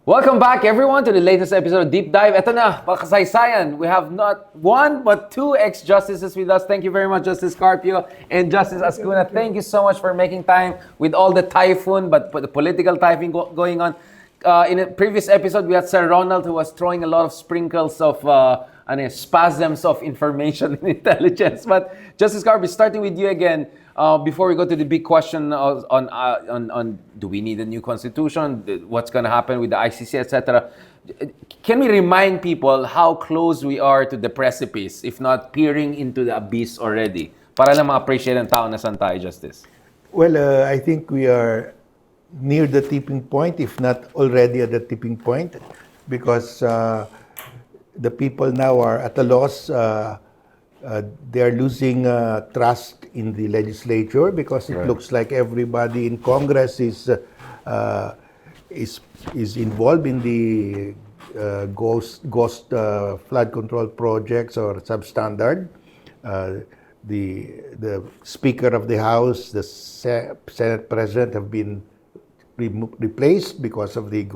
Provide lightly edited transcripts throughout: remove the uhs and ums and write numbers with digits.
Welcome back, everyone, to the latest episode of Deep Dive. Ito na, pakasaysayan. We have not one, but two ex-justices with us. Thank you very much, Justice CARPIO and Justice AZCUNA. Thank you so much for making time with all the typhoon, but the political typhoon going on. In a previous episode, we had Sir Ronald, who was throwing a lot of sprinkles of spasms of information and intelligence. But Justice CARPIO, starting with you again, before we go to the big question on do we need a new constitution, what's going to happen with the ICC, etc. Can we remind people how close we are to the precipice, if not peering into the abyss already? Para lang ma-appreciate ang tao na saan tayo, Justice. Well, I think we are near the tipping point, if not already at the tipping point, because the people now are at a loss. They are losing trust in the legislature because it looks like everybody in Congress is involved in the ghost flood control projects or substandard. The Speaker of the House, the Senate President have been replaced because of these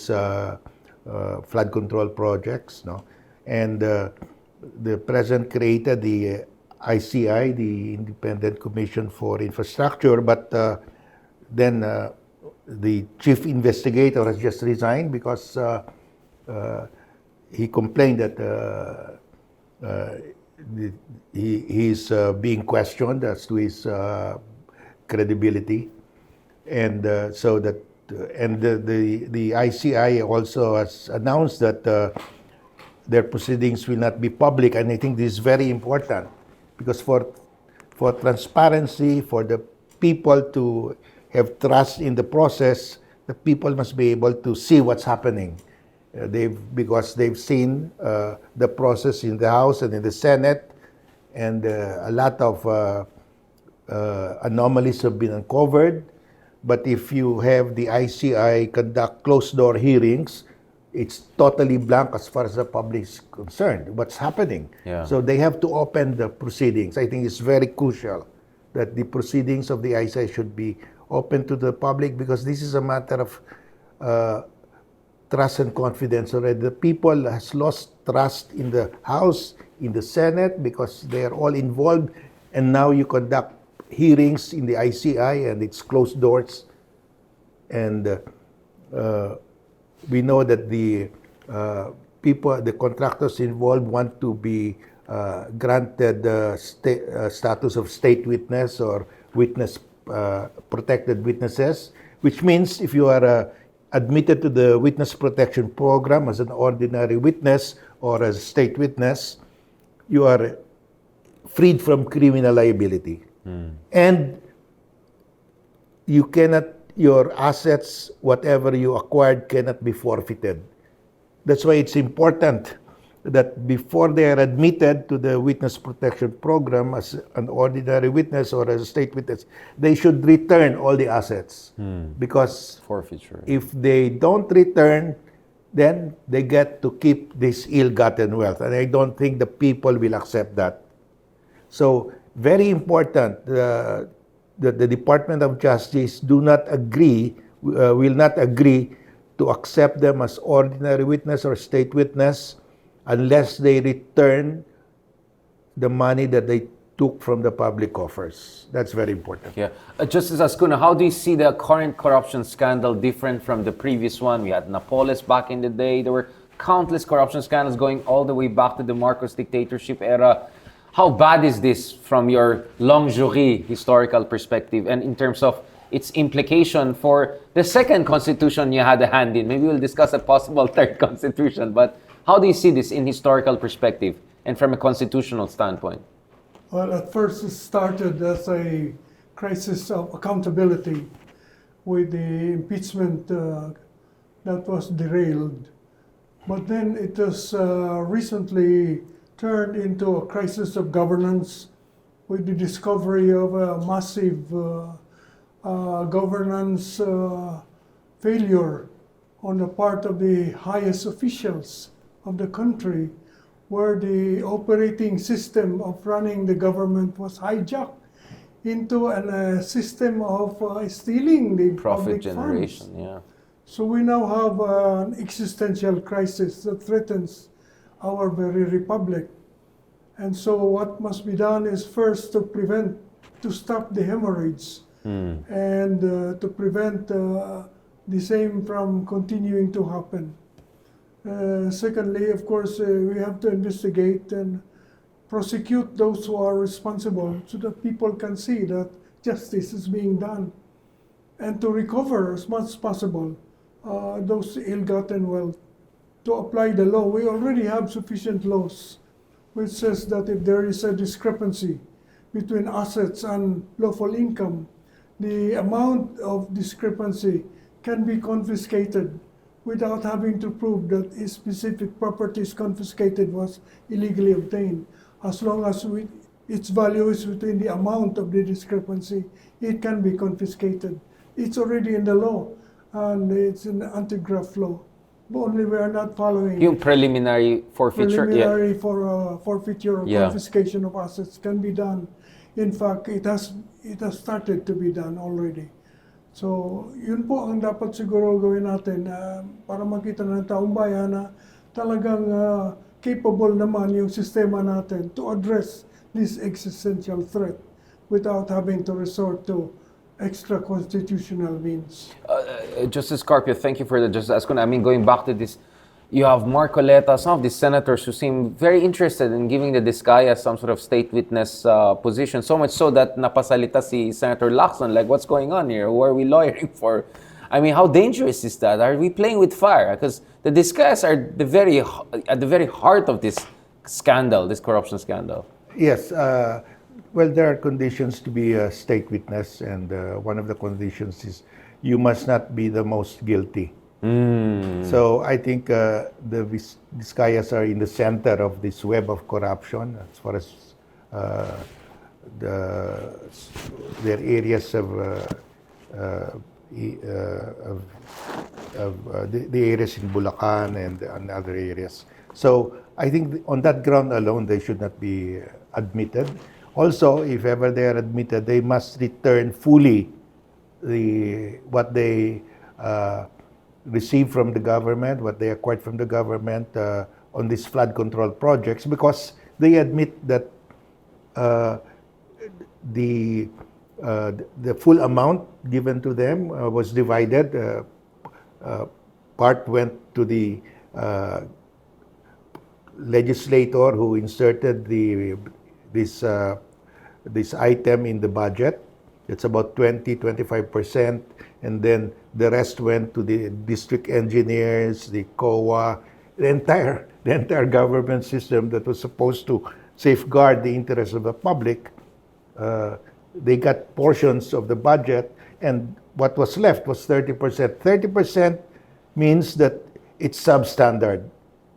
flood control projects, no, and the President created the ICI, the Independent Commission for Infrastructure, but then the chief investigator has just resigned because he complained that he is being questioned as to his credibility, and so that and the ICI also has announced that their proceedings will not be public, and I think this is very important because for transparency, for the people to have trust in the process, the people must be able to see what's happening. Because they've seen the process in the House and in the Senate, and a lot of anomalies have been uncovered. But if you have the ICI conduct closed-door hearings, it's totally blank as far as the public is concerned. What's happening? Yeah. So they have to open the proceedings. I think it's very crucial that the proceedings of the ICI should be open to the public because this is a matter of trust and confidence already. The people has lost trust in the House, in the Senate, because they are all involved, and now you conduct hearings in the ICI and it's closed doors, and we know that the people, the contractors involved want to be granted the status of state witness or witness protected witnesses, which means if you are admitted to the witness protection program as an ordinary witness or as a state witness, you are freed from criminal liability. And you cannot, your assets, whatever you acquired, cannot be forfeited. That's why it's important that before they are admitted to the witness protection program as an ordinary witness or as a state witness, they should return all the assets. Because Forfeiture. if they don't return, then they get to keep this ill-gotten wealth. And I don't think the people will accept that. So, very important, that the Department of Justice will not agree to accept them as ordinary witness or state witness unless they return the money that they took from the public coffers. That's very important. Yeah. Justice AZCUNA, how do you see the current corruption scandal different from the previous one? We had Napoles back in the day. There were countless corruption scandals going all the way back to the Marcos dictatorship era. How bad is this from your longue jury historical perspective and in terms of its implication for the second constitution you had a hand in? Maybe we'll discuss a possible third constitution, but how do you see this in historical perspective and from a constitutional standpoint? Well, at first it started as a crisis of accountability with the impeachment that was derailed. But then it was recently turned into a crisis of governance with the discovery of a massive governance failure on the part of the highest officials of the country, where the operating system of running the government was hijacked into a system of stealing the Profit public generation, funds. yeah. So we now have an existential crisis that threatens our very republic. And so what must be done is first to stop the hemorrhage and to prevent the same from continuing to happen. Secondly, of course, we have to investigate and prosecute those who are responsible so that people can see that justice is being done, and to recover as much as possible those ill-gotten wealth, to apply the law. We already have sufficient laws which says that if there is a discrepancy between assets and lawful income, the amount of discrepancy can be confiscated without having to prove that a specific properties confiscated was illegally obtained. As long as its value is within the amount of the discrepancy, it can be confiscated. It's already in the law, and it's in the anti-graft law. But only we are not following Yung preliminary forfeiture. preliminary for forfeiture or Yeah. confiscation of assets can be done. In fact, it has started to be done already. So, yun po ang dapat siguro gawin natin para makita ng taong bayan na talagang capable naman yung sistema natin to address this existential threat without having to resort to extra constitutional means. Justice Carpio, thank you for the Justice Ascuna. I mean, going back to this, you have Marcoleta, some of these senators who seem very interested in giving the Discaya some sort of state witness position, so much so that napasalita si Senator Lacson, like, what's going on here? Who are we lawyering for? I mean, how dangerous is that? Are we playing with fire? Because the Discayas are at the very heart of this scandal, this corruption scandal. Yes. Well, there are conditions to be a state witness, and one of the conditions is you must not be the most guilty. So I think the Vizcayas are in the center of this web of corruption as far as their areas of the areas in Bulacan and other areas. So I think on that ground alone, they should not be admitted. Also, if ever they are admitted, they must return fully what they received from the government, what they acquired from the government on these flood control projects, because they admit that the full amount given to them was divided. Part went to the legislator who inserted this item in the budget. It's about 20-25%, and then the rest went to the district engineers, the COA, the entire government system that was supposed to safeguard the interests of the public. They got portions of the budget, and what was left was 30%. 30% means that it's substandard.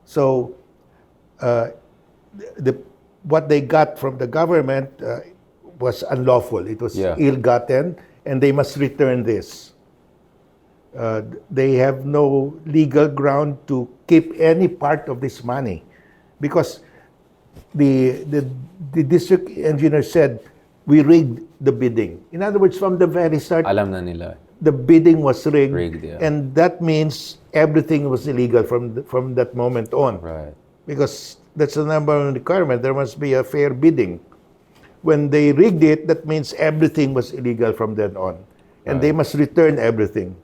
So what they got from the government was unlawful. It was ill-gotten, and they must return this. They have no legal ground to keep any part of this money, because the district engineer said, we rigged the bidding. In other words, from the very start, Alam na nila. the bidding was rigged, Yeah. and that means everything was illegal from that moment on. Right. Because that's the number one requirement. There must be a fair bidding. When they rigged it, that means everything was illegal from then on. And they must return everything.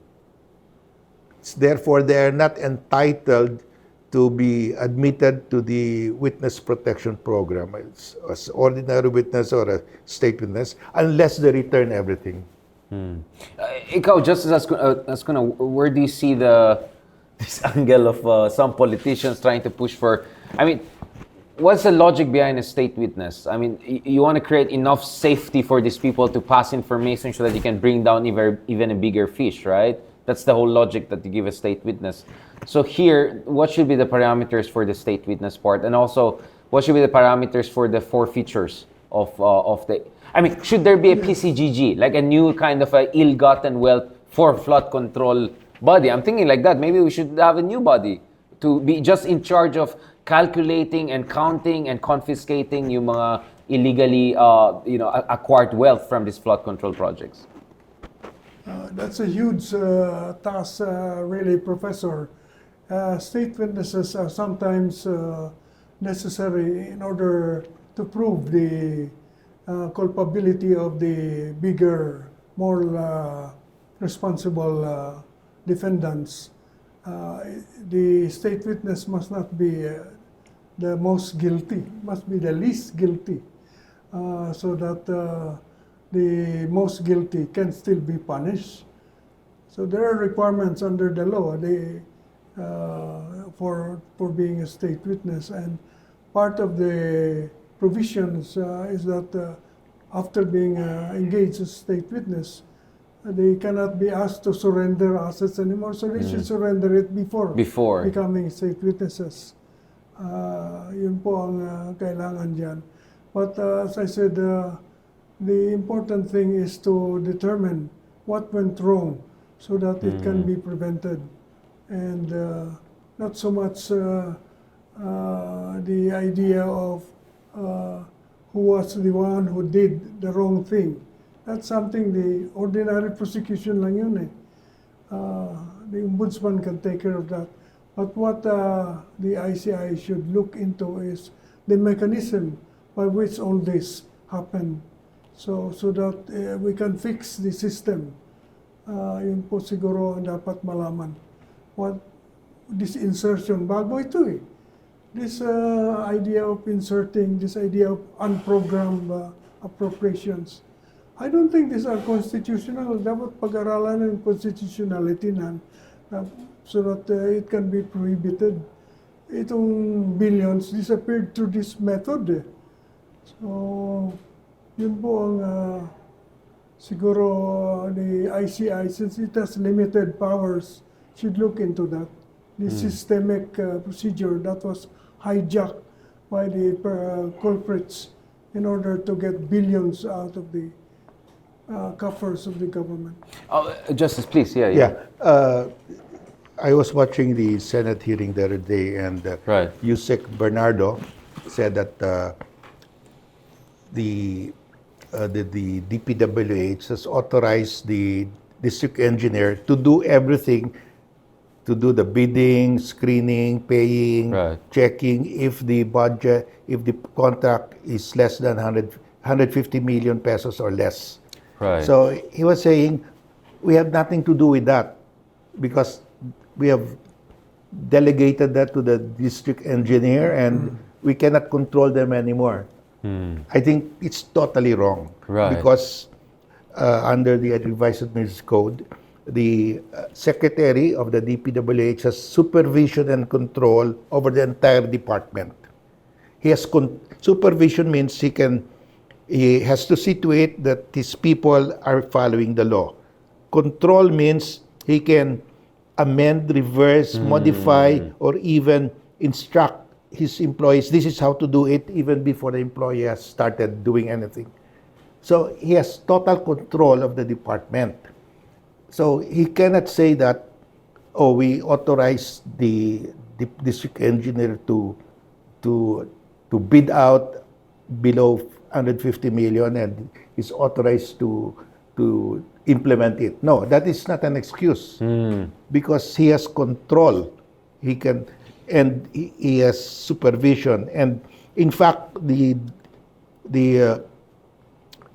Therefore, they are not entitled to be admitted to the witness protection program as ordinary witness or a state witness unless they return everything. Ikaw, Justice Ascuna, where do you see this angle of some politicians trying to push for? I mean, what's the logic behind a state witness? I mean, you want to create enough safety for these people to pass information so that you can bring down even a bigger fish, right? That's the whole logic that you give a state witness. So here, what should be the parameters for the state witness part? And also, what should be the parameters for the forfeitures of the... I mean, should there be a PCGG, like a new kind of a ill-gotten wealth for flood control body? I'm thinking like that. Maybe we should have a new body to be just in charge of calculating and counting and confiscating yung mga illegally acquired wealth from these flood control projects. That's a huge task, really, Professor. State witnesses are sometimes necessary in order to prove the culpability of the bigger, more responsible defendants. The state witness must not be the most guilty, must be the least guilty, so that the most guilty can still be punished. So there are requirements under the law for being a state witness, and part of the provisions is that after being engaged as state witness, they cannot be asked to surrender assets anymore, so they should surrender it before becoming state witnesses. Yun po ang kailangan dyan. But as I said, the important thing is to determine what went wrong so that it can be prevented. And not so much the idea of who was the one who did the wrong thing. That's something the ordinary prosecution lang yun eh. The ombudsman can take care of that. But what the ICI should look into is the mechanism by which all this happened, so that we can fix the system. Yun po siguro ang dapat malaman. What this insertion, bago ito eh. This idea of inserting, this idea of unprogrammed appropriations. I don't think these are constitutional. Dapat pag-aralan ng constitutionality na so that it can be prohibited. Itong billions disappeared through this method. So, yun po ang siguro the ICI, since it has limited powers, should look into that. The systemic procedure that was hijacked by the culprits in order to get billions out of the coffers of the government. Justice, please. Yeah. I was watching the Senate hearing the other day, and Yusek Bernardo said that the DPWH has authorized the district engineer to do everything, to do the bidding, screening, paying, checking if the budget, if the contract is less than 150 million pesos or less. So he was saying, we have nothing to do with that because we have delegated that to the district engineer and we cannot control them anymore. I think it's totally wrong because under the revised administrative code, the secretary of the DPWH has supervision and control over the entire department. He has supervision means he has to see to it that his people are following the law. Control means he can amend, reverse, modify, or even instruct his employees, this is how to do it, even before the employee has started doing anything. So he has total control of the department. So he cannot say that, oh, we authorize the district engineer to bid out below 150 million and is authorized to implement it. No, that is not an excuse because he has control. He can, and he has supervision. And in fact, the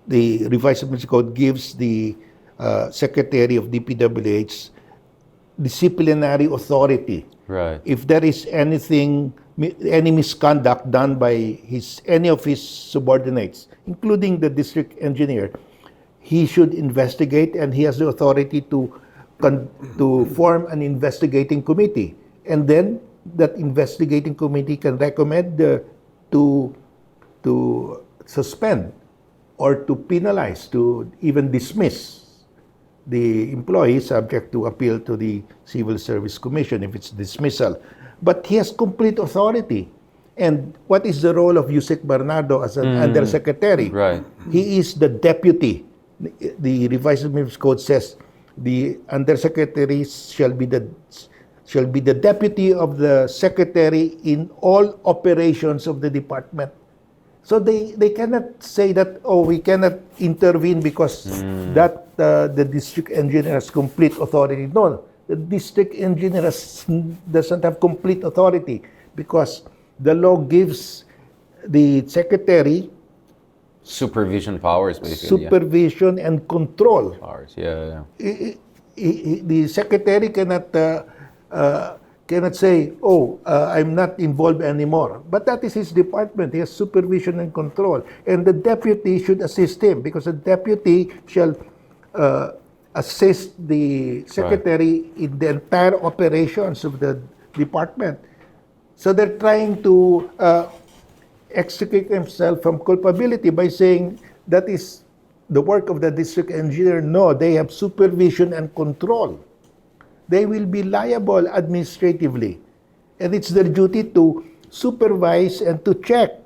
revised administrative code gives the secretary of DPWH disciplinary authority. If there is anything, any misconduct done by any of his subordinates, including the district engineer, he should investigate, and he has the authority to form an investigating committee, and then that investigating committee can recommend to suspend or to penalize, to even dismiss the employee, subject to appeal to the Civil Service Commission if it's dismissal. But he has complete authority. And what is the role of Yusek Bernardo as an undersecretary? He is the deputy. The revised administrative code says the undersecretary shall be the deputy of the secretary in all operations of the department. So they cannot say that, oh, we cannot intervene because that the district engineer has complete authority. No, the district engineer doesn't have complete authority because the law gives the secretary Supervision powers, basically. supervision and control. Powers, yeah. The secretary cannot say, oh, I'm not involved anymore. But that is his department. He has supervision and control. And the deputy should assist him because the deputy shall assist the secretary in the entire operations of the department. So they're trying to extricate themselves from culpability by saying that is the work of the district engineer. No, they have supervision and control. They will be liable administratively. And it's their duty to supervise and to check.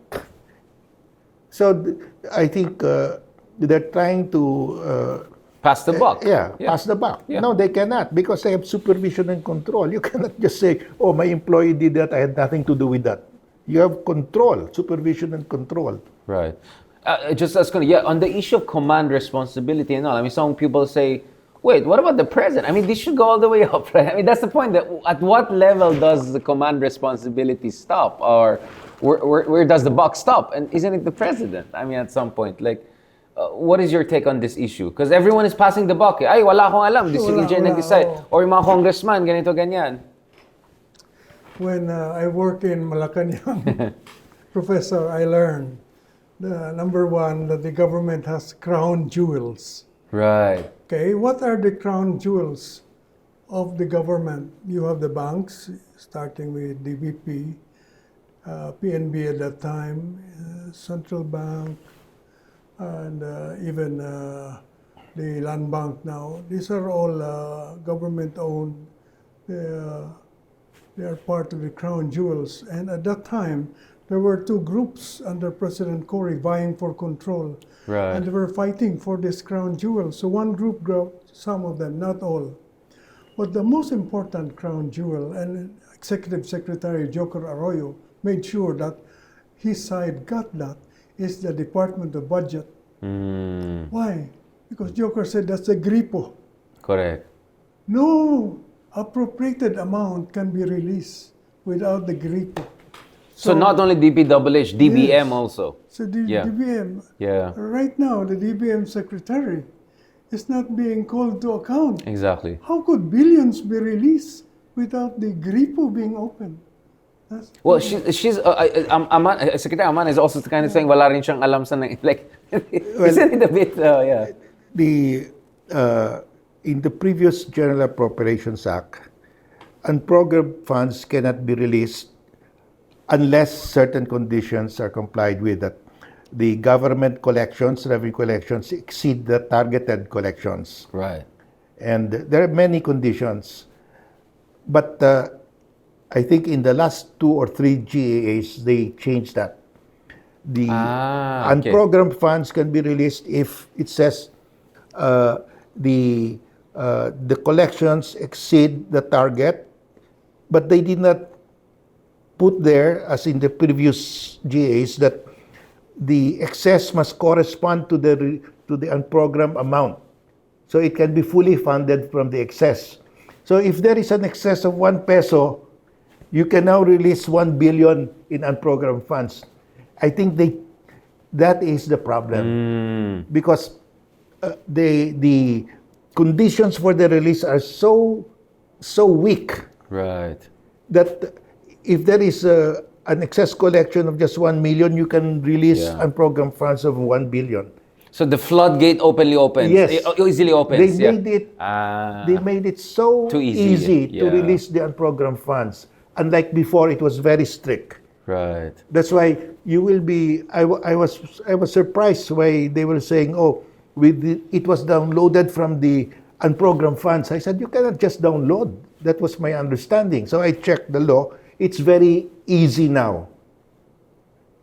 So I think they're trying to... Pass the buck. Pass the buck. Yeah. No, they cannot because they have supervision and control. You cannot just say, oh, my employee did that, I had nothing to do with that. You have control, supervision and control. Right. Just as on the issue of command responsibility and all, I mean, some people say, wait, what about the president? I mean, this should go all the way up, right? I mean, that's the point. That at what level does the command responsibility stop, or where does the buck stop? And isn't it the president? I mean, at some point, like, what is your take on this issue? Because everyone is passing the buck. Ay, wala akong alam. District engineer nag-decide. Or yung mga congressman, ganito, ganyan. When I work in Malacanang, Professor, I learned number one, that the government has crown jewels. Right. Okay, what are the crown jewels of the government? You have the banks, starting with DBP, PNB at that time, Central Bank, and even the Land Bank now. These are all government-owned. They are part of the crown jewels. And at that time, there were two groups under President Cory vying for control. Right. And they were fighting for this crown jewel. So one group grabbed some of them, not all. But the most important crown jewel, and Executive Secretary Joker Arroyo made sure that his side got that, is the Department of Budget. Why? Because Joker said that's a gripo. Correct. No appropriated amount can be released without the gripo. So not only DPWH, DBM Yes. also. So the Yeah. DBM, Yeah. right now, the DBM secretary is not being called to account. Exactly. How could billions be released without the gripo being opened? Well, she's Secretary Aman is also kind of saying wala rin siyang alam sa like isn't it a bit yeah. In the previous General Appropriations Act, unprogrammed funds cannot be released unless certain conditions are complied with, that the government collections, revenue collections, exceed the targeted collections. Right. And there are many conditions. But I think in the last 2 or 3 GAAs, they changed that. The okay. unprogrammed funds can be released if it says the collections exceed the target, but they did not put there, as in the previous GAs, that the excess must correspond to the unprogrammed amount. So it can be fully funded from the excess. So if there is an excess of 1 peso, you can now release 1 billion in unprogrammed funds. I think that is the problem. Because the conditions for the release are so weak. Right. That if there is an excess collection of just 1 million, you can release unprogrammed funds of 1 billion. So the floodgate openly opens. Yes. Easily opens. They made it so Too easy easy. to release the unprogrammed funds. Unlike before, it was very strict. Right. That's why you will be. I was surprised why they were saying, "Oh, it was downloaded from the unprogrammed funds." I said, "You cannot just download." That was my understanding. So I checked the law. It's very easy now.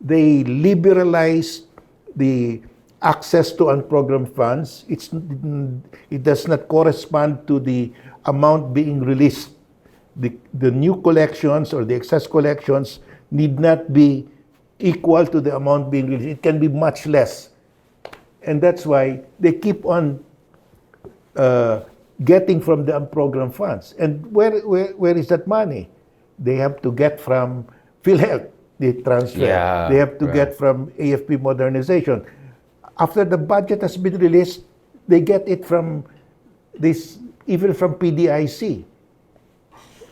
They liberalized the access to unprogrammed funds. It does not correspond to the amount being released. The new collections or the excess collections need not be equal to the amount being released. It can be much less. And that's why they keep on getting from the unprogrammed funds. And where is that money? They have to get from PhilHealth, the transfer. Yeah, They have to right. get from AFP modernization. After the budget has been released, they get it from this, even from PDIC.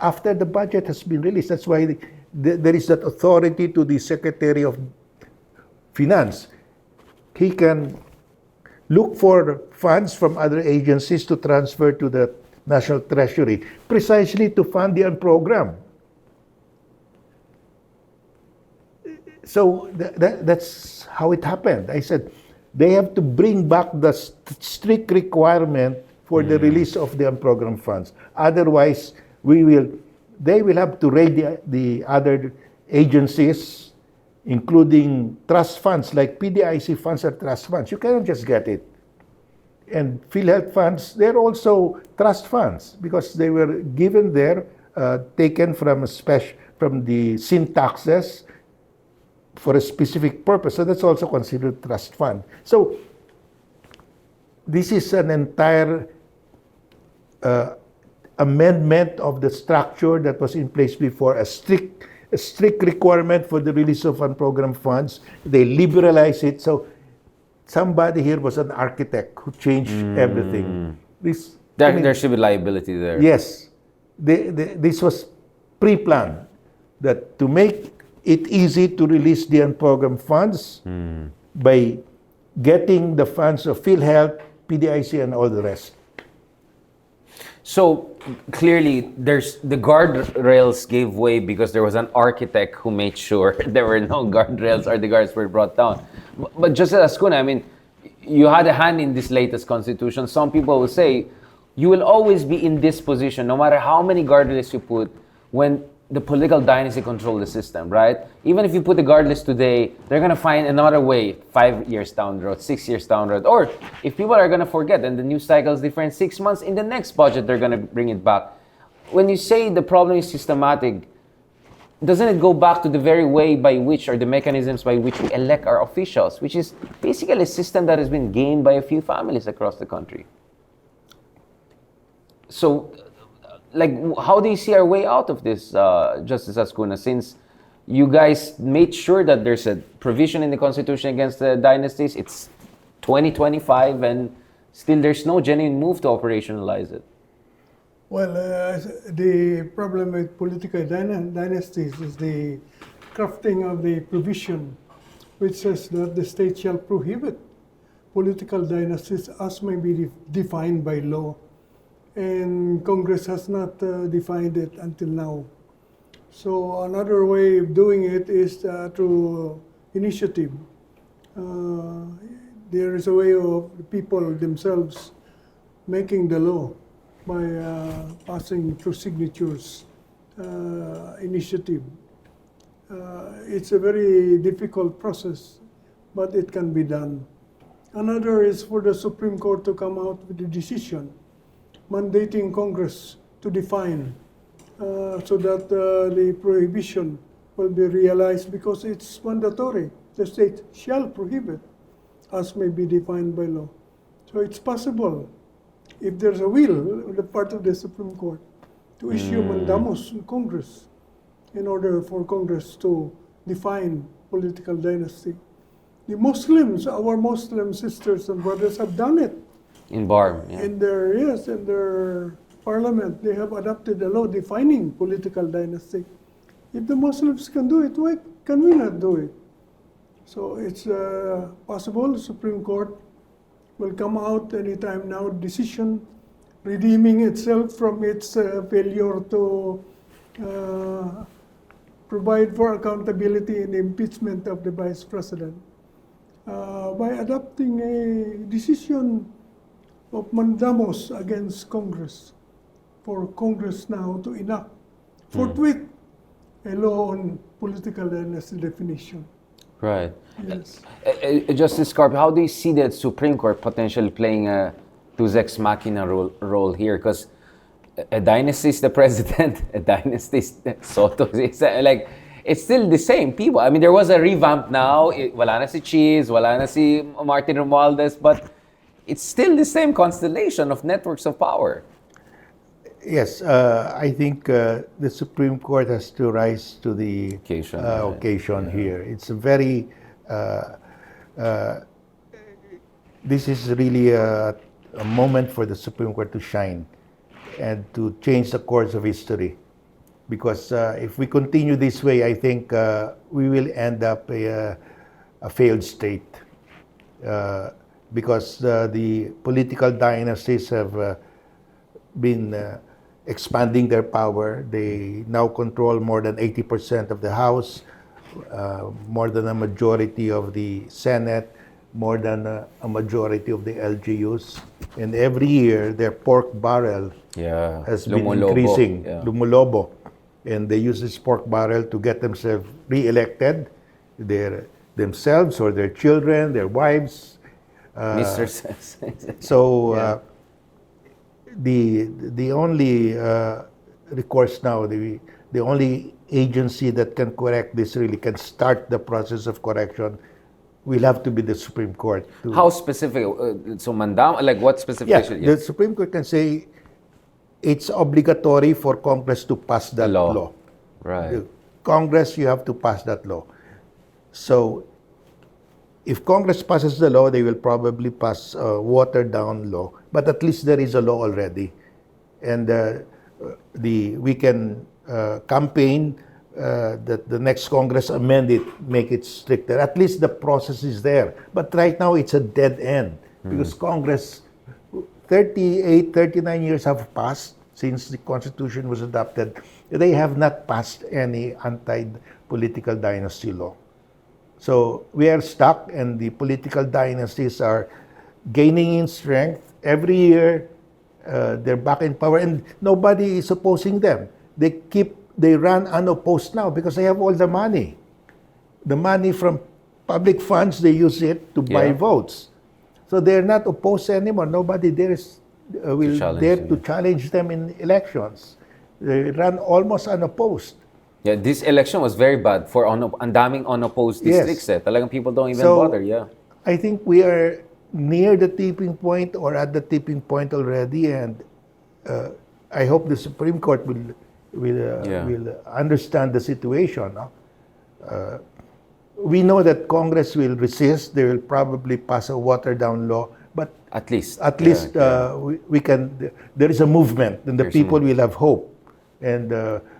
After the budget has been released, that's why there is that authority to the Secretary of Finance. He can look for funds from other agencies to transfer to the National Treasury, precisely to fund the unprogrammed. So that's how it happened. I said, they have to bring back the strict requirement for the release of the unprogrammed funds. Otherwise, they will have to raid the other agencies, including trust funds, like PDIC funds are trust funds. You cannot just get it. And PhilHealth funds, they're also trust funds because they were given there, taken from the sin taxes for a specific purpose. So that's also considered trust fund. So this is an entire amendment of the structure that was in place before, a strict requirement for the release of unprogrammed funds. They liberalize it. So somebody here was an architect who changed everything. There should be liability there. Yes. This was pre-planned, that to make it easy to release the unprogrammed funds by getting the funds of PhilHealth, PDIC, and all the rest. So clearly, the guardrails gave way because there was an architect who made sure there were no guardrails or the guards were brought down. But just as AZCUNA, I mean, you had a hand in this latest constitution. Some people will say you will always be in this position, no matter how many guardrails you put, when the political dynasty control the system, right? Even if you put the guardrails today, they're going to find another way 5 years down the road, 6 years down the road. Or if people are going to forget and the news cycle is different, 6 months, in the next budget, they're going to bring it back. When you say the problem is systematic, doesn't it go back to the very way by which, or the mechanisms by which we elect our officials, which is basically a system that has been gained by a few families across the country? So, like, how do you see our way out of this, Justice AZCUNA, since you guys made sure that there's a provision in the Constitution against the dynasties? It's 2025 and still there's no genuine move to operationalize it. Well, the problem with political dynasties is the crafting of the provision which says that the state shall prohibit political dynasties as may be defined by law. And Congress has not defined it until now. So another way of doing it is through initiative. There is a way of the people themselves making the law by passing through signatures initiative. It's a very difficult process, but it can be done. Another is for the Supreme Court to come out with a decision mandating Congress to define so that the prohibition will be realized because it's mandatory. The state shall prohibit as may be defined by law. So it's possible, if there's a will on the part of the Supreme Court, to issue mandamus in Congress in order for Congress to define political dynasty. The Muslims, our Muslim sisters and brothers have done it. In BARM, yeah. In their parliament, they have adopted a law defining political dynasty. If the Muslims can do it, why can we not do it? So it's possible the Supreme Court will come out anytime now, decision redeeming itself from its failure to provide for accountability in the impeachment of the Vice President by adopting a decision of mandamus against Congress, for Congress now to enact forthwith a law on political dynasty definition. Right. Yes. Justice CARPIO, how do you see the Supreme Court potentially playing a deus ex machina role here? Because a dynasty is the president, a dynasty is Soto. It's like, it's still the same people. I mean, there was a revamp now. Wala na si Cheese, wala na si Martin Romualdez, but it's still the same constellation of networks of power. Yes, I think the Supreme Court has to rise to the Occasion, right. occasion here. It's a very, this is really a moment for the Supreme Court to shine and to change the course of history. Because if we continue this way, I think we will end up a failed state. Because the political dynasties have been expanding their power. They now control more than 80% of the House, more than a majority of the Senate, more than a majority of the LGUs. And every year, their pork barrel has been increasing, lumulobo. And they use this pork barrel to get themselves re-elected, themselves or their children, their wives. Mr. So the only recourse now, the only agency that can correct this, really can start the process of correction, will have to be the Supreme Court. How specific? So mandam, like what specific? The Supreme Court can say it's obligatory for Congress to pass that law. Right. The Congress, you have to pass that law. So if Congress passes the law, they will probably pass a watered-down law. But at least there is a law already, and we can campaign that the next Congress amend it, make it stricter. At least the process is there. But right now, it's a dead end because Congress, 39 years have passed since the Constitution was adopted. They have not passed any anti-political dynasty law. So we are stuck, and the political dynasties are gaining in strength. Every year, they're back in power, and nobody is opposing them. They run unopposed now because they have all the money. The money from public funds, they use it to buy votes. So they're not opposed anymore. Nobody will dare to challenge them in elections. They run almost unopposed. Yeah, this election was very bad for ang daming unopposed districts. Talagang people don't even bother. I think we are near the tipping point or at the tipping point already, and I hope the Supreme Court will understand the situation. We know that Congress will resist. They will probably pass a watered-down law, but at least we can. There is a movement, and the people will have hope, and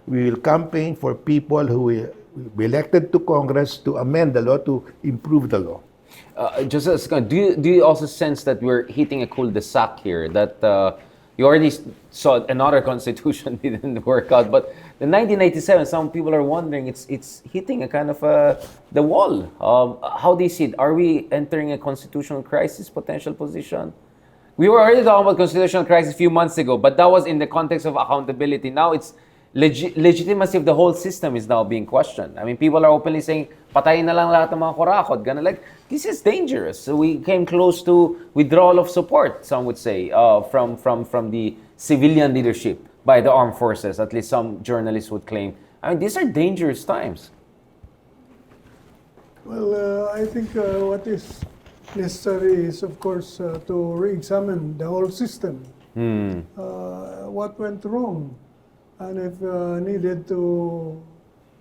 we will campaign for people who will be elected to Congress to amend the law, to improve the law. Do you also sense that we're hitting a cul-de-sac here? That you already saw another constitution didn't work out, but the 1987, some people are wondering it's hitting a kind of the wall. How do you see it? Are we entering a constitutional crisis potential position? We were already talking about constitutional crisis a few months ago, but that was in the context of accountability. Now it's legitimacy of the whole system is now being questioned. I mean, people are openly saying, patayin na lang lahat ng mga kurakot. Ganun, like, this is dangerous. So we came close to withdrawal of support, some would say, from the civilian leadership by the armed forces. At least some journalists would claim. I mean, these are dangerous times. Well, I think what is necessary is, of course, to re-examine the whole system. What went wrong? And if needed to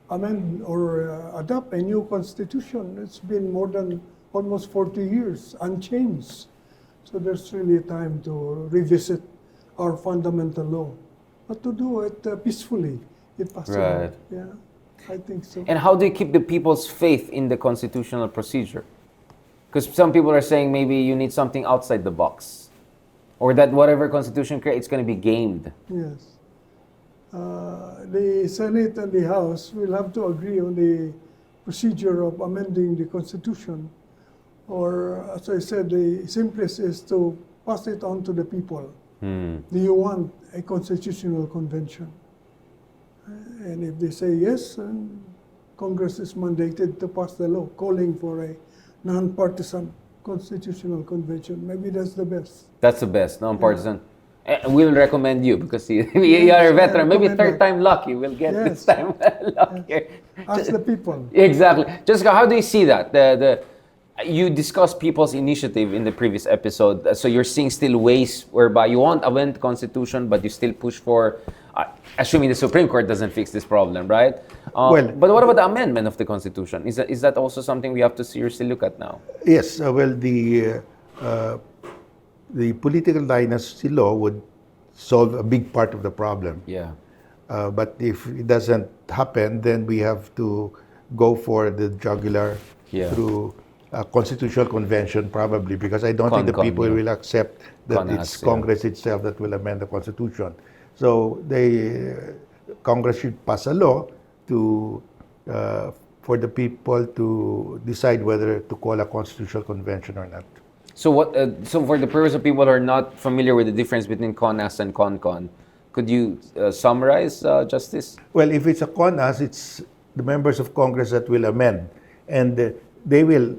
amend or adopt a new constitution, it's been more than almost 40 years unchanged. So there's really time to revisit our fundamental law, but to do it peacefully, if possible. Right. Yeah, I think so. And how do you keep the people's faith in the constitutional procedure? Because some people are saying maybe you need something outside the box, or that whatever constitution creates, it's going to be gamed. Yes. The Senate and the House will have to agree on the procedure of amending the Constitution. Or, as I said, the simplest is to pass it on to the people. Do you want a constitutional convention? And if they say yes, then Congress is mandated to pass the law, calling for a non-partisan constitutional convention. Maybe that's the best. That's the best, non-partisan. We'll recommend you because you are a veteran. Maybe recommend third that. time lucky. We'll get this Yes. time lucky. Ask the people. Exactly. Jessica, how do you see that? You discussed people's initiative in the previous episode. So you're seeing still ways whereby you want to amend the Constitution, but you still push for, assuming the Supreme Court doesn't fix this problem, right? But what about the amendment of the Constitution? Is that also something we have to seriously look at now? Yes, the political dynasty law would solve a big part of the problem. Yeah. But if it doesn't happen, then we have to go for the jugular through a constitutional convention, probably, because I don't think the people will accept that it's Congress itself that will amend the Constitution. So Congress should pass a law to for the people to decide whether to call a constitutional convention or not. So what? So for the purpose of people who are not familiar with the difference between CONAS and CONCON, could you summarize, Justice? Well, if it's a CONAS, it's the members of Congress that will amend, and they will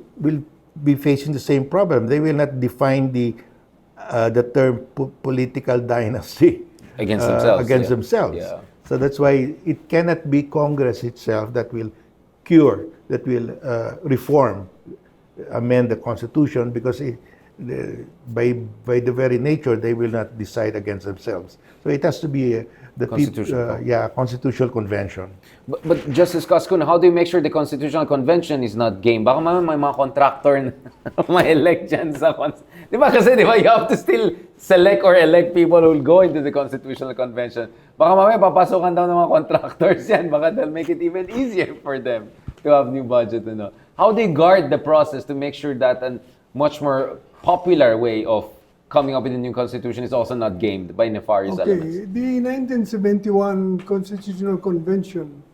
be facing the same problem. They will not define the term political dynasty Against themselves. Yeah. So that's why it cannot be Congress itself that will cure, that will reform, amend the Constitution, because by the very nature they will not decide against themselves. So it has to be constitutional convention. But Justice AZCUNA, how do you make sure the Constitutional Convention is not game? Baka may mga contractor na ma-elect dyan sa Di ba kasi, you have to still select or elect people who will go into the Constitutional Convention. Baka mamaya papasokan daw ng mga contractors yan. Baka they'll make it even easier for them to have new budget. How do you guard the process to make sure that a much more popular way of coming up with a new constitution is also not gamed by nefarious elements? The 1971 Constitutional Convention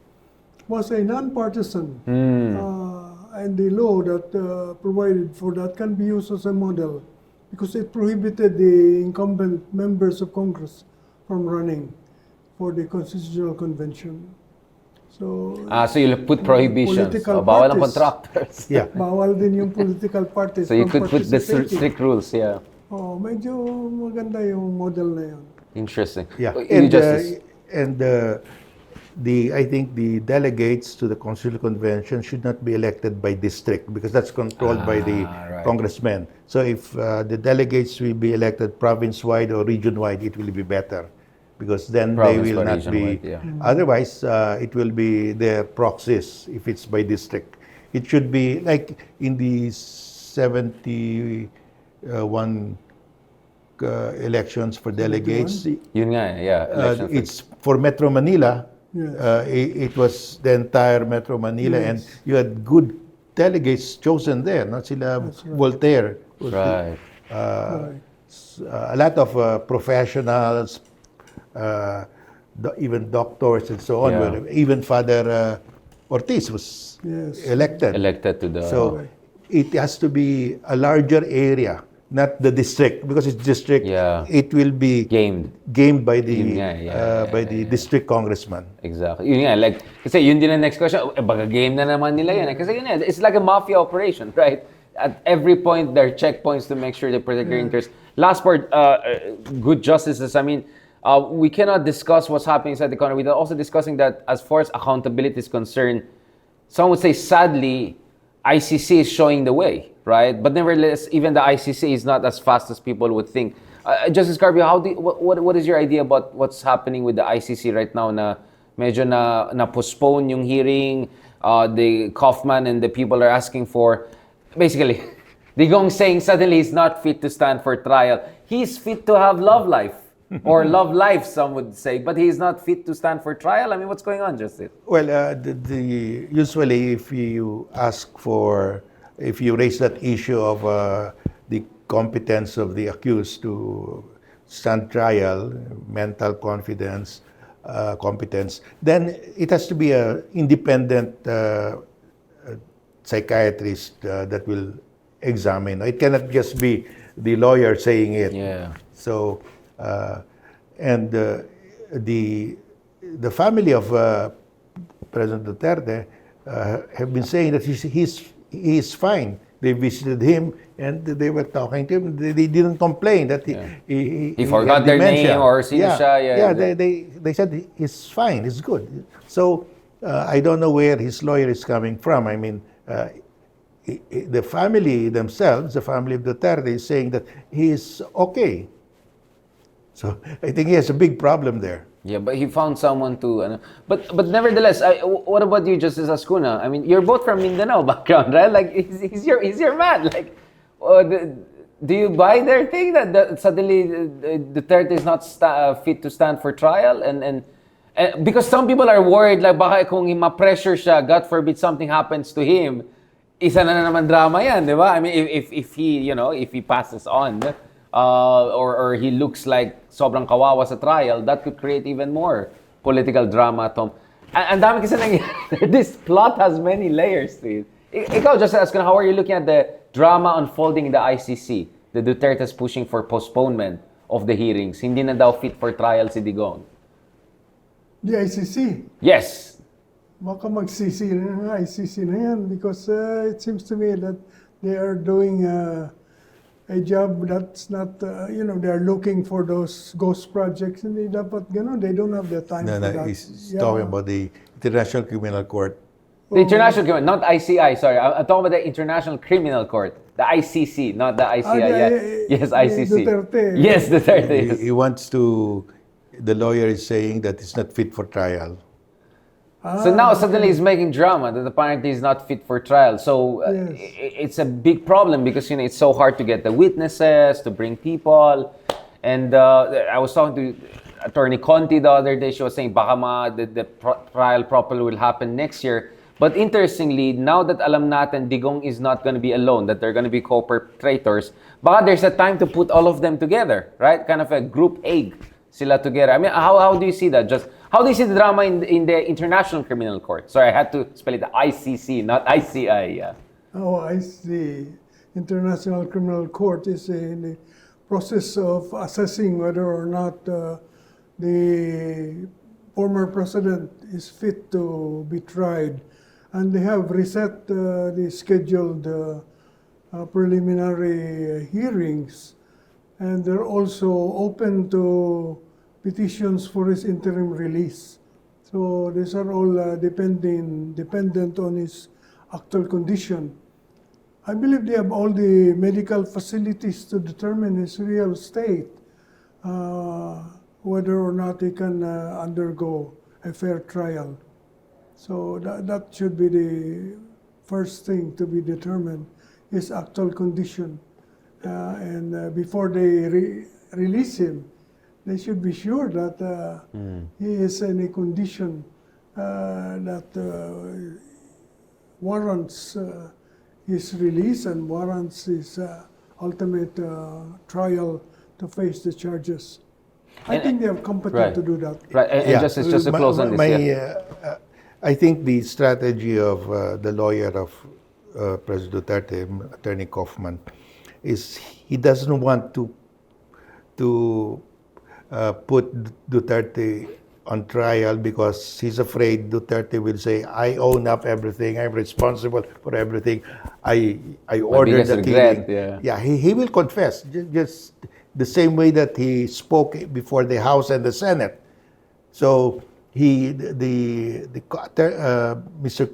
was a non-partisan, and the law that provided for that can be used as a model because it prohibited the incumbent members of Congress from running for the Constitutional Convention. So you'll put prohibitions. Bawal ang contractors. Yeah. Bawal din yung political parties. So you from could put the participating. strict rules, yeah. Medyo maganda yung model na yun. Interesting. Yeah, You, Justice. I think the delegates to the Constitutional Convention should not be elected by district because that's controlled by the congressmen. So if the delegates will be elected province-wide or region-wide, it will be better because then they will not be. Otherwise, it will be their proxies if it's by district. It should be like in the 71 elections for delegates. Yun nga, yeah. It's for Metro Manila. Yes. It was the entire Metro Manila, and you had good delegates chosen there. Not sila Voltaire. Right. A lot of professionals, even doctors and so on. Yeah. Even Father Ortiz was elected. Elected to the... So it has to be a larger area, not the district, because it's district. It will be gamed by the district congressman. Exactly. Yun nga, like, kasi yun din ang next question. Baga game na naman nila yun. Kasi yun nga, it's like a mafia operation, right? At every point, there are checkpoints to make sure they protect their interests. Last part, good justices. I mean, we cannot discuss what's happening inside the country without also discussing that as far as accountability is concerned, some would say, sadly, ICC is showing the way, right? But nevertheless, even the ICC is not as fast as people would think. Justice CARPIO, what is your idea about what's happening with the ICC right now na medyo na postpone yung hearing, the Kaufman and the people are asking for, basically, Digong saying suddenly he's not fit to stand for trial. He's fit to have love life. Or love life, some would say, but he's not fit to stand for trial. I mean, what's going on, Justice? Well, usually if you raise that issue of the competence of the accused to stand trial, mental competence, then it has to be an independent psychiatrist that will examine. It cannot just be the lawyer saying it. Yeah. So, and the family of President Duterte have been saying that he is fine. they visited him and they were talking to him. They didn't complain that he forgot had their dementia. name or sino siya. Yeah. They said he's fine, he's good. So I don't know where his lawyer is coming from. I mean, the family themselves, the family of Duterte, is saying that he is okay. So I think he has a big problem there. Yeah, but he found someone to. But nevertheless, what about you, Justice Ascuna? I mean, you're both from Mindanao background, right? Like, he's your man. Like, do you buy their thing that suddenly Duterte is not fit to stand for trial? And because some people are worried, like, baka kung ma-pressure siya, God forbid something happens to him, isa na naman drama yan, di ba? I mean, if he passes on, or he looks like sobrang kawawa sa trial, that could create even more political drama, Tom. Ang dami kasi nangyayari. This plot has many layers to it. Ikaw, Justice Ascuna, how are you looking at the drama unfolding in the ICC? The Duterte's pushing for postponement of the hearings. Hindi na daw fit for trial si Digong. The ICC. Yes. Baka magsisi na ng ICC na yan because it seems to me that they are doing a job that's not, they are looking for those ghost projects and they dapat gano'n. They don't have the time for that. He's talking about the International Criminal Court. The International Criminal, not ICI, sorry. I'm talking about the International Criminal Court. The ICC, not the ICI. Yes, ICC. Duterte. Yes, Duterte. He wants to, the lawyer is saying that it's not fit for trial. So now suddenly he's making drama that apparently he's not fit for trial. So it's a big problem because it's so hard to get the witnesses, to bring people. And I was talking to Attorney Conti the other day. She was saying baka the trial properly will happen next year. But interestingly, now that alam natin Digong is not going to be alone, that they're going to be co-perpetrators, baka there's a time to put all of them together, right? Kind of a group egg sila together. I mean, how do you see that? Just how do you see the drama in the International Criminal Court? Sorry, I had to spell it ICC, not ICI. Yeah. Oh, I see. International Criminal Court is in the process of assessing whether or not the former president is fit to be tried. And they have reset the scheduled preliminary hearings. And they're also open to petitions for his interim release. So these are all dependent on his actual condition. I believe they have all the medical facilities to determine his real state, whether or not he can undergo a fair trial. So that should be the first thing to be determined, his actual condition. And before they release him, they should be sure that he is in a condition that warrants his release and warrants his ultimate trial to face the charges. I think they are competent to do that. Right, and just to close on this. I think the strategy of the lawyer of President Duterte, Attorney Kaufman, is he doesn't want to put Duterte on trial because he's afraid Duterte will say, I own up everything, I'm responsible for everything, I ordered the killing. Yeah, he will confess, just the same way that he spoke before the House and the Senate. So Mr.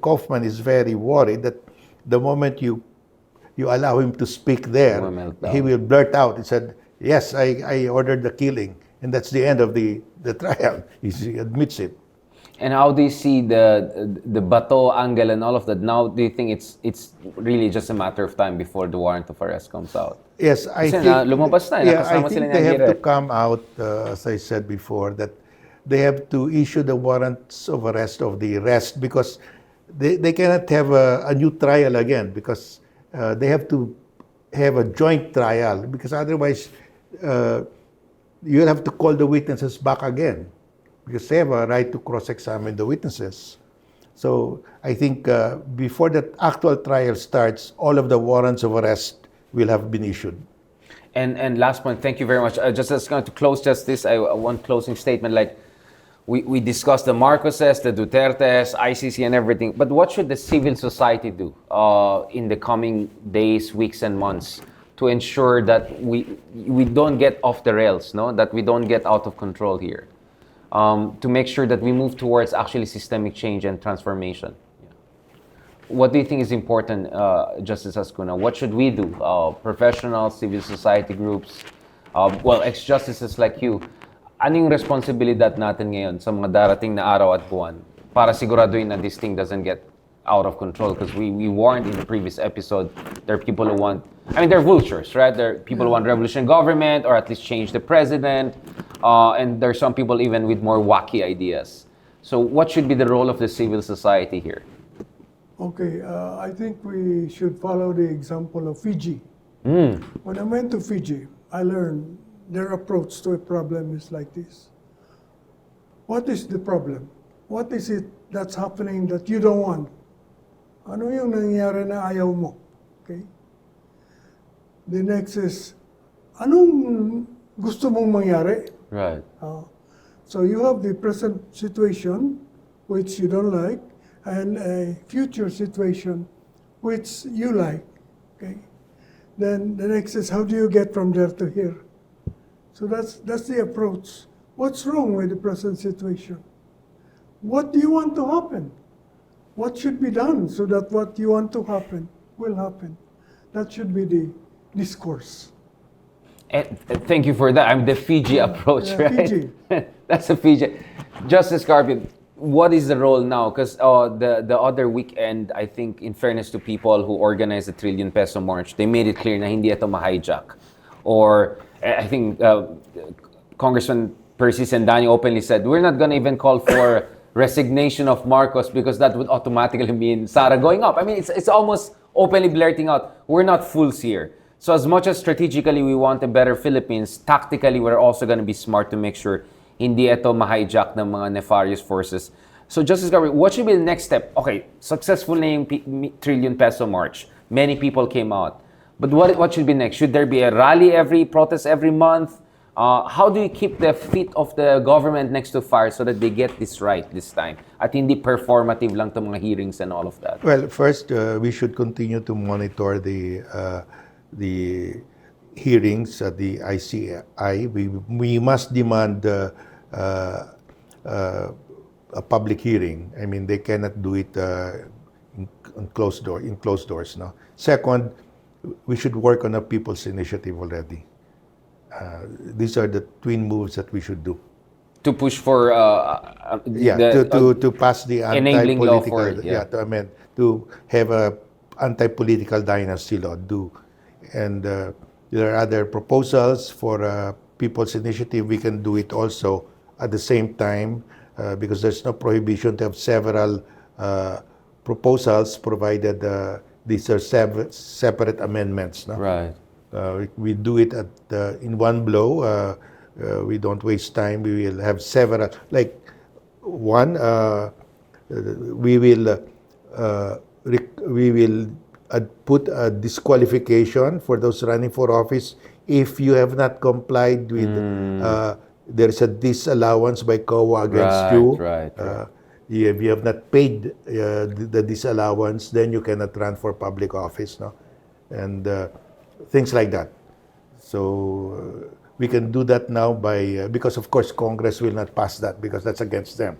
Kaufman is very worried that the moment you allow him to speak there, he will blurt out. He said, yes, I ordered the killing. And that's the end of the trial. He admits it. And how do you see the Bato angle and all of that? Now, do you think it's really just a matter of time before the warrant of arrest comes out? Yes, I think. Lumabas na, I think they have to come out, as I said before, that they have to issue the warrants of arrest of the arrest because they cannot have a new trial again because they have to have a joint trial because otherwise you'll have to call the witnesses back again because they have a right to cross-examine the witnesses. So I think before the actual trial starts, all of the warrants of arrest will have been issued. And last point, thank you very much. Just as going to close just this, one closing statement. Like, we discussed the Marcoses, the Dutertes, ICC, and everything. But what should the civil society do in the coming days, weeks, and months to ensure that we don't get off the rails, no? That we don't get out of control here, to make sure that we move towards actually systemic change and transformation? What do you think is important, Justice AZCUNA? What should we do? Professionals, civil society groups, ex-justices like you, ano yung responsibilidad natin ngayon sa mga darating na araw at buwan para siguraduhin na this thing doesn't get out of control? Because we warned in the previous episode, there are people who want, they're vultures, right? There are people who want revolution government or at least change the president. And there are some people even with more wacky ideas. So what should be the role of the civil society here? Okay, I think we should follow the example of Fiji. When I went to Fiji, I learned their approach to a problem is like this. What is the problem? What is it that's happening that you don't want? Ano yung nangyayari na ayaw mo? Okay? The next is, anong gusto mong mangyari? Right. So you have the present situation, which you don't like, and a future situation, which you like. Okay? Then the next is, how do you get from there to here? So that's the approach. What's wrong with the present situation? What do you want to happen? What should be done so that what you want to happen will happen? That should be the discourse. And thank you for that. The Fiji approach, Yeah, right? Fiji. That's a Fiji. Justice CARPIO, what is the role now? Because the other weekend, I think, in fairness to people who organized the trillion peso march, they made it clear na hindi ito ma-hijack. Or I think Congressman Percy Sendani openly said, we're not going to even call for resignation of Marcos because that would automatically mean Sara going up. It's almost openly blurting out, we're not fools here. So as much as strategically we want a better Philippines, tactically we're also going to be smart to make sure hindi ito ma-hijack ng mga nefarious forces. So Justice Gabriel, what should be the next step? Okay, successful na yung trillion peso march. Many people came out. But what should be next? Should there be a rally protest every month? How do you keep the feet of the government next to fire so that they get this right this time? At hindi performative lang itong mga hearings and all of that. Well, first, we should continue to monitor the hearings at the ICI. We must demand a public hearing. They cannot do it in closed doors. No. Second, we should work on a people's initiative already. These are the twin moves that we should do. To push for to pass the enabling law for anti-political, to have a anti-political dynasty law. And there are other proposals for people's initiative. We can do it also at the same time because there's no prohibition to have several proposals provided these are separate amendments. No? Right. We do it in one blow. We don't waste time. We will have several. Like one, we will put a disqualification for those running for office if you have not complied with. There is a disallowance by COA against you. Right. If you have not paid the disallowance, then you cannot run for public office, no, and things like that. So we can do that now because of course Congress will not pass that because that's against them.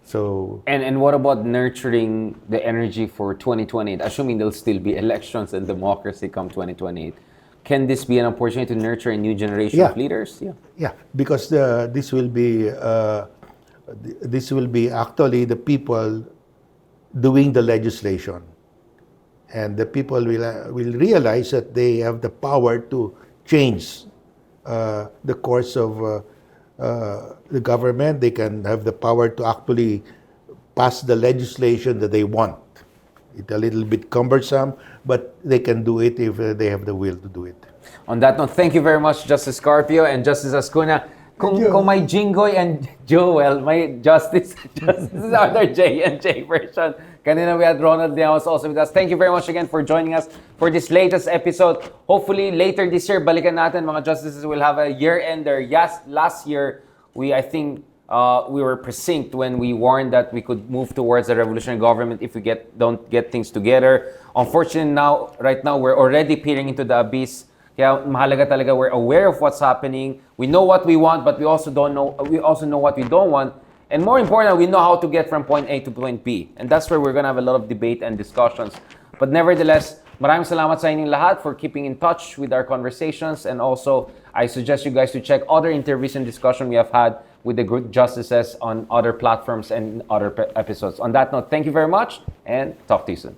So and what about nurturing the energy for 2028? Assuming there'll still be elections and democracy come 2028, can this be an opportunity to nurture a new generation of leaders? Yeah, because this will be actually the people doing the legislation, and the people will realize that they have the power to change the course of the government. They can have the power to actually pass the legislation that they want. It's a little bit cumbersome, but they can do it if they have the will to do it. On that note, thank you very much, Justice Carpio and Justice AZCUNA. Kung may Jingoy and Joel, may Justice Arthur J and J version. Kanina we had Ronald Leos also with us. Thank you very much again for joining us for this latest episode. Hopefully later this year, balikan natin mga justices will have a year-ender. Yes, last year, I think we were precinct when we warned that we could move towards a revolutionary government if we don't get things together. Unfortunately, right now, we're already peering into the abyss. Kaya mahalaga talaga we're aware of what's happening. We know what we want, but we also know what we don't want. And more important, we know how to get from point A to point B. And that's where we're gonna have a lot of debate and discussions. But nevertheless, maraming salamat sa inyong lahat for keeping in touch with our conversations. And also, I suggest you guys to check other interviews and discussion we have had with the group justices on other platforms and other episodes. On that note, thank you very much and talk to you soon.